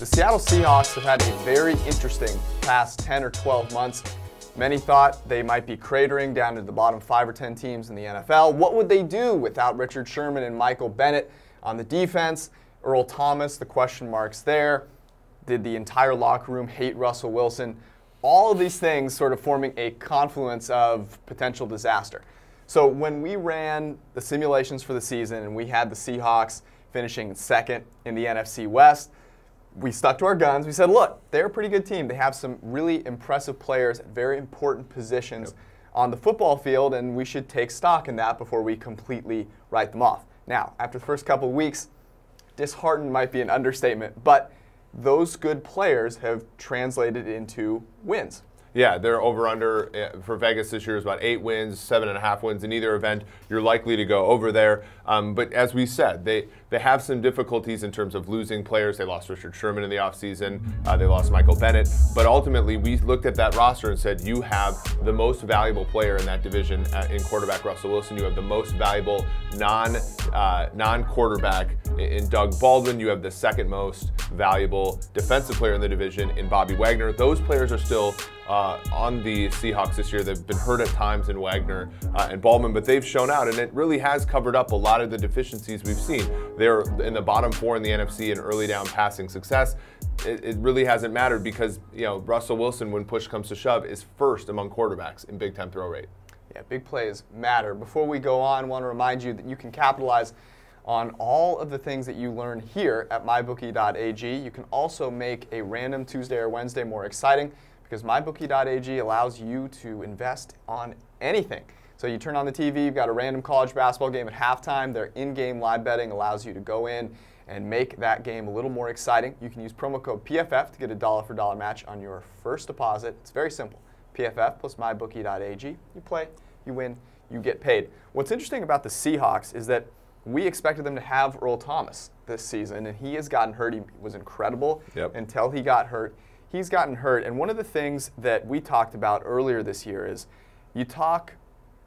The Seattle Seahawks have had a very interesting past 10 or 12 months. Many thought they might be cratering down to the bottom 5 or 10 teams in the NFL. What would they do without Richard Sherman and Michael Bennett on the defense? Earl Thomas, the question marks there. Did the entire locker room hate Russell Wilson? All of these things sort of forming a confluence of potential disaster. So when we ran the simulations for the season and we had the Seahawks finishing second in the NFC West, we stuck to our guns. We said, look, they're a pretty good team. They have some really impressive players at very important positions on the football field, and we should take stock in that before we completely write them off. Now, after the first couple of weeks, disheartened might be an understatement, but those good players have translated into wins. Yeah, their over-under for Vegas this year is about 8 wins, 7.5 wins. In either event, you're likely to go over there. But as we said, they have some difficulties in terms of losing players. They lost Richard Sherman in the offseason. They lost Michael Bennett. But ultimately, we looked at that roster and said, you have the most valuable player in that division in quarterback Russell Wilson. You have the most valuable non-quarterback in Doug Baldwin. You have the second most valuable defensive player in the division in Bobby Wagner. Those players are still on the Seahawks this year. They've been hurt at times in Wagner and Baldwin, but they've shown out, and it really has covered up a lot of the deficiencies we've seen. They're in the bottom 4 in the NFC in early down passing success. It really hasn't mattered because, you know, Russell Wilson, when push comes to shove, is first among quarterbacks in big time throw rate. Yeah, big plays matter. Before we go on, I want to remind you that you can capitalize on all of the things that you learn here at mybookie.ag. You can also make a random Tuesday or Wednesday more exciting, because mybookie.ag allows you to invest on anything. So you turn on the TV, you've got a random college basketball game at halftime. Their in-game live betting allows you to go in and make that game a little more exciting. You can use promo code PFF to get a dollar-for-dollar match on your first deposit. It's very simple. PFF plus mybookie.ag. You play, you win, you get paid. What's interesting about the Seahawks is that we expected them to have Earl Thomas this season, and he has gotten hurt. He was incredible until he got hurt. He's gotten hurt, and one of the things that we talked about earlier this year is you talk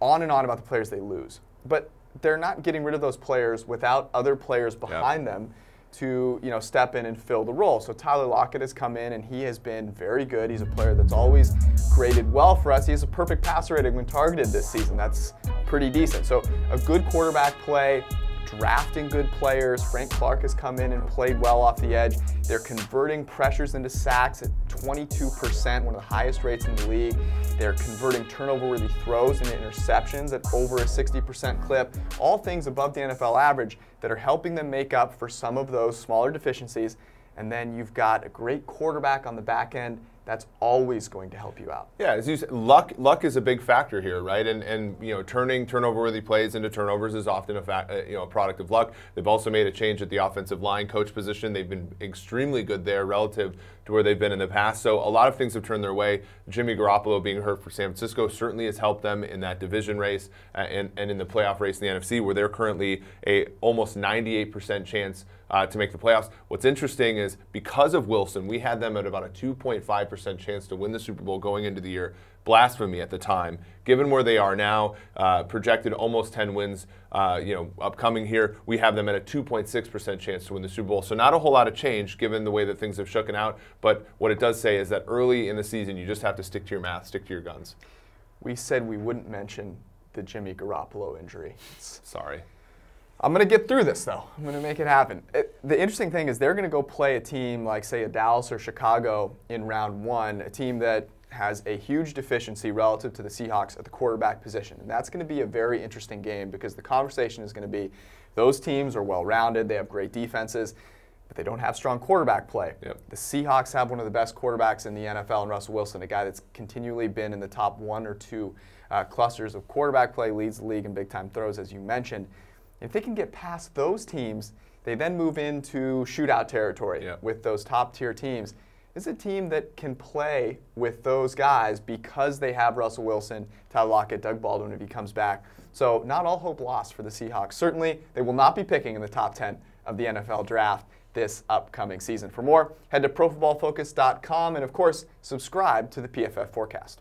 on and on about the players they lose, but they're not getting rid of those players without other players behind them to, you know, step in and fill the role. So Tyler Lockett has come in, and he has been very good. He's a player that's always graded well for us. He has a perfect passer rating when targeted this season. That's pretty decent. So a good quarterback play, drafting good players. Frank Clark has come in and played well off the edge. They're converting pressures into sacks at 22%, one of the highest rates in the league. They're converting turnover-worthy throws into interceptions at over a 60% clip. All things above the NFL average that are helping them make up for some of those smaller deficiencies. And then you've got a great quarterback on the back end. That's always going to help you out. Yeah, as you said, luck is a big factor here, right? And you know, turning turnover-worthy plays into turnovers is often a product of luck. They've also made a change at the offensive line coach position. They've been extremely good there relative to where they've been in the past. So a lot of things have turned their way. Jimmy Garoppolo being hurt for San Francisco certainly has helped them in that division race and in the playoff race in the NFC, where they're currently a almost 98% chance to make the playoffs. What's interesting is because of Wilson, we had them at about a 2.5% chance to win the Super Bowl going into the year. Blasphemy at the time. Given where they are now, projected almost 10 wins, upcoming here, we have them at a 2.6% chance to win the Super Bowl. So not a whole lot of change given the way that things have shooken out. But what it does say is that early in the season, you just have to stick to your math, stick to your guns. We said we wouldn't mention the Jimmy Garoppolo injury. Sorry. I'm going to get through this, though. I'm going to make it happen. The interesting thing is they're going to go play a team like, say, a Dallas or Chicago in round 1, a team that has a huge deficiency relative to the Seahawks at the quarterback position. And that's going to be a very interesting game because the conversation is going to be those teams are well-rounded, they have great defenses, but they don't have strong quarterback play. The Seahawks have one of the best quarterbacks in the NFL in Russell Wilson, a guy that's continually been in the top 1 or 2 clusters of quarterback play, leads the league in big-time throws, as you mentioned. If they can get past those teams, they then move into shootout territory with those top-tier teams. This is a team that can play with those guys because they have Russell Wilson, Tyler Lockett, Doug Baldwin if he comes back. So not all hope lost for the Seahawks. Certainly, they will not be picking in the top 10 of the NFL draft this upcoming season. For more, head to ProFootballFocus.com and, of course, subscribe to the PFF Forecast.